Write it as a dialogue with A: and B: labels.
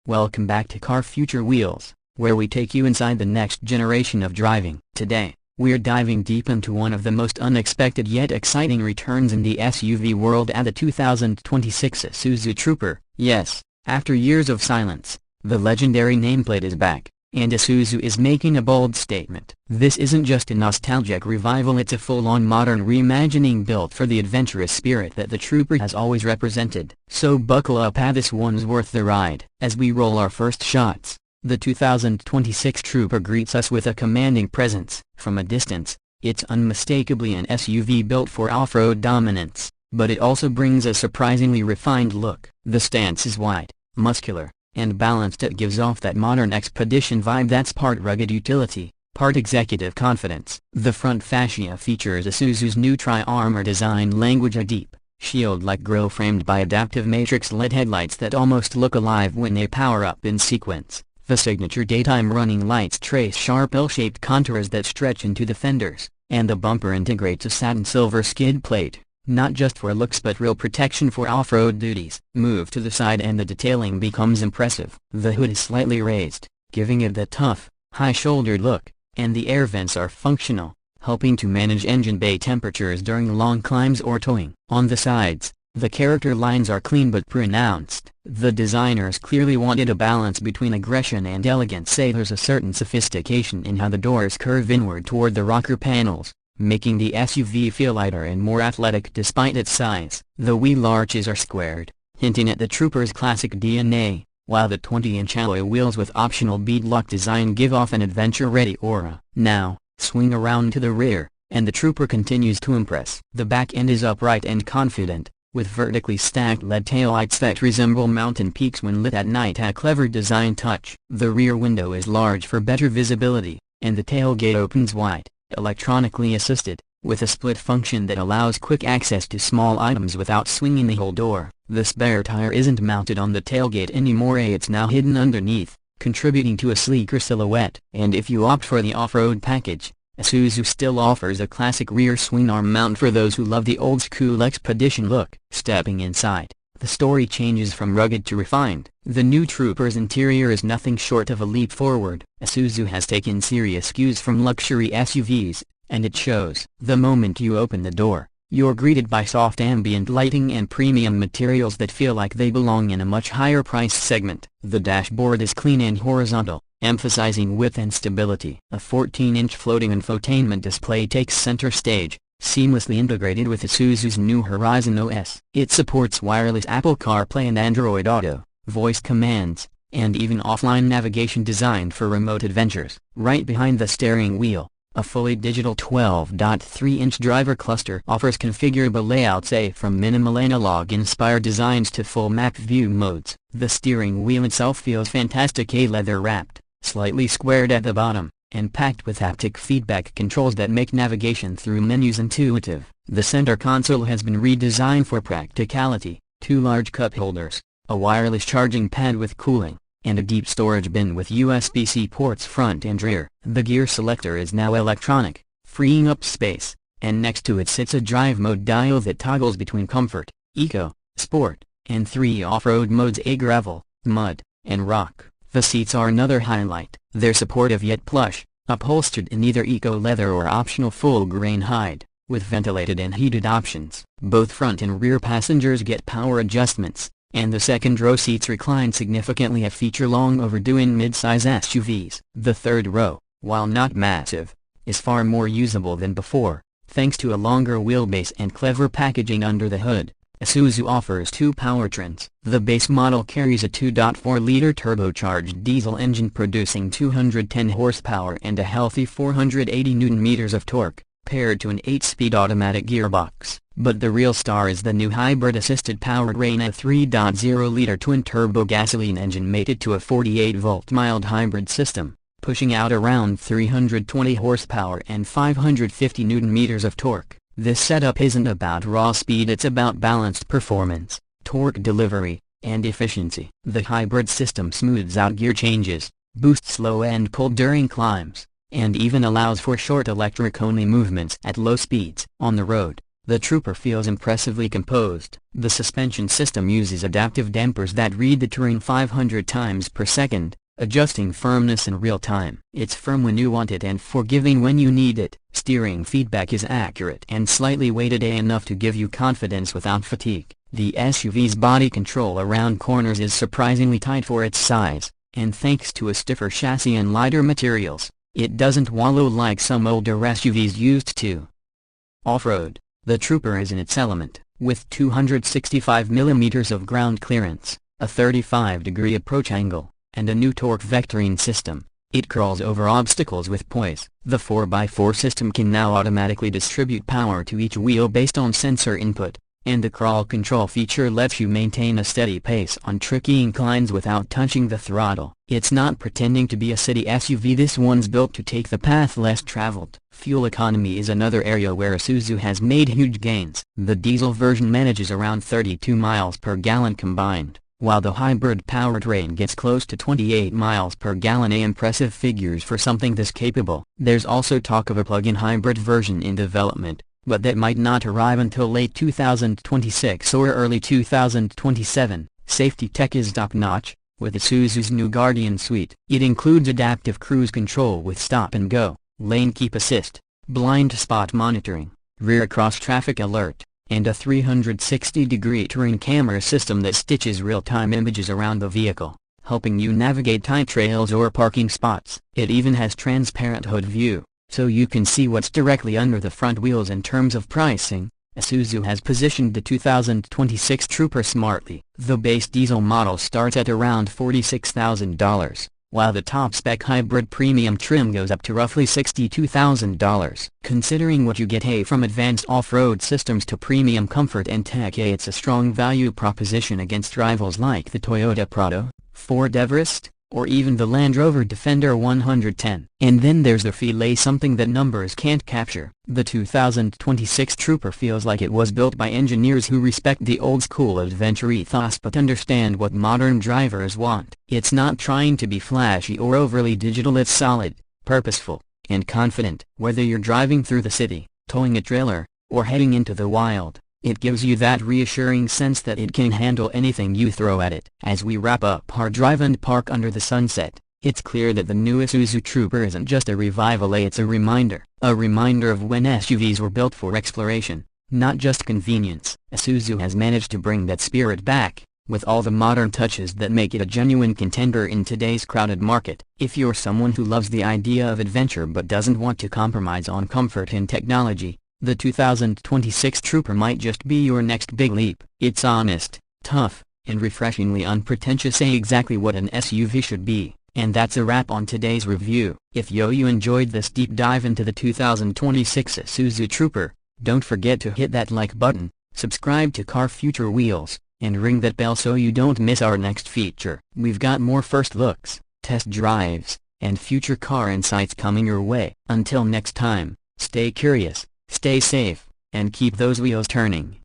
A: Welcome back to Car Future Wheels, where we take you inside the next generation of driving. Today, we're diving deep into one of the most unexpected yet exciting returns in the SUV world at the 2026 Isuzu Trooper. Yes, after years of silence, the legendary nameplate is back, and Isuzu is making a bold statement. This isn't just a nostalgic revival, it's a full-on modern reimagining built for the adventurous spirit that the Trooper has always represented. So buckle up, this one's worth the ride. As we roll our first shots, the 2026 Trooper greets us with a commanding presence. From a distance, it's unmistakably an SUV built for off-road dominance, but it also brings a surprisingly refined look. The stance is wide, muscular, and balanced. It gives off that modern expedition vibe that's part rugged utility, part executive confidence. The front fascia features Isuzu's new tri-armor design language, a deep, shield-like grille framed by adaptive matrix LED headlights that almost look alive when they power up in sequence. The signature daytime running lights trace sharp L-shaped contours that stretch into the fenders, and the bumper integrates a satin silver skid plate, not just for looks but real protection for off-road duties. Move to the side and the detailing becomes impressive. The hood is slightly raised, giving it that tough, high-shouldered look, and the air vents are functional, helping to manage engine bay temperatures during long climbs or towing. On the sides, the character lines are clean but pronounced. The designers clearly wanted a balance between aggression and elegance. There's a certain sophistication in how the doors curve inward toward the rocker panels, making the SUV feel lighter and more athletic despite its size. The wheel arches are squared, hinting at the Trooper's classic DNA, while the 20-inch alloy wheels with optional beadlock design give off an adventure-ready aura. Now, swing around to the rear, and the Trooper continues to impress. The back end is upright and confident, with vertically stacked LED taillights that resemble mountain peaks when lit at night, a clever design touch. The rear window is large for better visibility, and the tailgate opens wide, electronically assisted, with a split function that allows quick access to small items without swinging the whole door. The spare tire isn't mounted on the tailgate anymore, it's now hidden underneath, contributing to a sleeker silhouette. And if you opt for the off-road package, Isuzu still offers a classic rear swing arm mount for those who love the old-school expedition look. Stepping inside, the story changes from rugged to refined. The new Trooper's interior is nothing short of a leap forward. Isuzu has taken serious cues from luxury SUVs, and it shows. The moment you open the door, you're greeted by soft ambient lighting and premium materials that feel like they belong in a much higher price segment. The dashboard is clean and horizontal, emphasizing width and stability. A 14-inch floating infotainment display takes center stage, seamlessly integrated with Isuzu's new Horizon OS. It supports wireless Apple CarPlay and Android Auto, voice commands, and even offline navigation designed for remote adventures. Right behind the steering wheel, a fully digital 12.3-inch driver cluster offers configurable layouts, from minimal analog-inspired designs to full map view modes. The steering wheel itself feels fantastic, leather-wrapped, slightly squared at the bottom, and packed with haptic feedback controls that make navigation through menus intuitive. The center console has been redesigned for practicality: 2 large cup holders, a wireless charging pad with cooling, and a deep storage bin with USB-C ports front and rear. The gear selector is now electronic, freeing up space, and next to it sits a drive mode dial that toggles between comfort, eco, sport, and 3 off-road modes: gravel, mud, and rock. The seats are another highlight. They're supportive yet plush, upholstered in either eco leather or optional full-grain hide, with ventilated and heated options. Both front and rear passengers get power adjustments, and the second-row seats recline significantly, a feature long overdue in mid-size SUVs. The third row, while not massive, is far more usable than before, thanks to a longer wheelbase and clever packaging under the hood. Isuzu offers 2 powertrains. The base model carries a 2.4-liter turbocharged diesel engine producing 210 horsepower and a healthy 480 Nm of torque, paired to an 8-speed automatic gearbox. But the real star is the new hybrid-assisted powertrain, a 3.0-liter twin-turbo gasoline engine mated to a 48-volt mild hybrid system, pushing out around 320 horsepower and 550 Nm of torque. This setup isn't about raw speed, it's about balanced performance, torque delivery, and efficiency. The hybrid system smooths out gear changes, boosts slow and pull during climbs, and even allows for short electric-only movements at low speeds. On the road, The Trooper feels impressively composed. The suspension system uses adaptive dampers that read the terrain 500 times per second, adjusting firmness in real time. It's firm when you want it and forgiving when you need it. Steering feedback is accurate and slightly weighted enough to give you confidence without fatigue. The SUV's body control around corners is surprisingly tight for its size, and thanks to a stiffer chassis and lighter materials, it doesn't wallow like some older SUVs used to. Off-road, the Trooper is in its element, with 265 mm of ground clearance, a 35-degree approach angle, and a new torque vectoring system. It crawls over obstacles with poise. The 4x4 system can now automatically distribute power to each wheel based on sensor input, and the crawl control feature lets you maintain a steady pace on tricky inclines without touching the throttle. It's not pretending to be a city SUV, this one's built to take the path less traveled. Fuel economy is another area where Isuzu has made huge gains. The diesel version manages around 32 miles per gallon combined, while the hybrid powertrain gets close to 28 miles per gallon. Impressive figures for something this capable. There's also talk of a plug-in hybrid version in development, but that might not arrive until late 2026 or early 2027. Safety tech is top-notch, with Isuzu's new Guardian Suite. It includes adaptive cruise control with stop-and-go, lane keep assist, blind spot monitoring, rear cross-traffic alert, and a 360-degree terrain camera system that stitches real-time images around the vehicle, helping you navigate tight trails or parking spots. It even has transparent hood view, so you can see what's directly under the front wheels. In terms of pricing, Isuzu has positioned the 2026 Trooper smartly. The base diesel model starts at around $46,000, while the top-spec hybrid premium trim goes up to roughly $62,000. Considering what you get from advanced off-road systems to premium comfort and tech, it's a strong value proposition against rivals like the Toyota Prado, Ford Everest, or even the Land Rover Defender 110. And then there's the feel, something that numbers can't capture. The 2026 Trooper feels like it was built by engineers who respect the old-school adventure ethos but understand what modern drivers want. It's not trying to be flashy or overly digital, it's solid, purposeful, and confident. Whether you're driving through the city, towing a trailer, or heading into the wild, it gives you that reassuring sense that it can handle anything you throw at it. As we wrap up our drive and park under the sunset, it's clear that the new Isuzu Trooper isn't just a revival, it's a reminder. A reminder of when SUVs were built for exploration, not just convenience. Isuzu has managed to bring that spirit back, with all the modern touches that make it a genuine contender in today's crowded market. If you're someone who loves the idea of adventure but doesn't want to compromise on comfort and technology, the 2026 Trooper might just be your next big leap. It's honest, tough, and refreshingly unpretentious, exactly what an SUV should be. And that's a wrap on today's review. If you enjoyed this deep dive into the 2026 Isuzu Trooper, don't forget to hit that like button, subscribe to Car Future Wheels, and ring that bell so you don't miss our next feature. We've got more first looks, test drives, and future car insights coming your way. Until next time, stay curious, stay safe, and keep those wheels turning.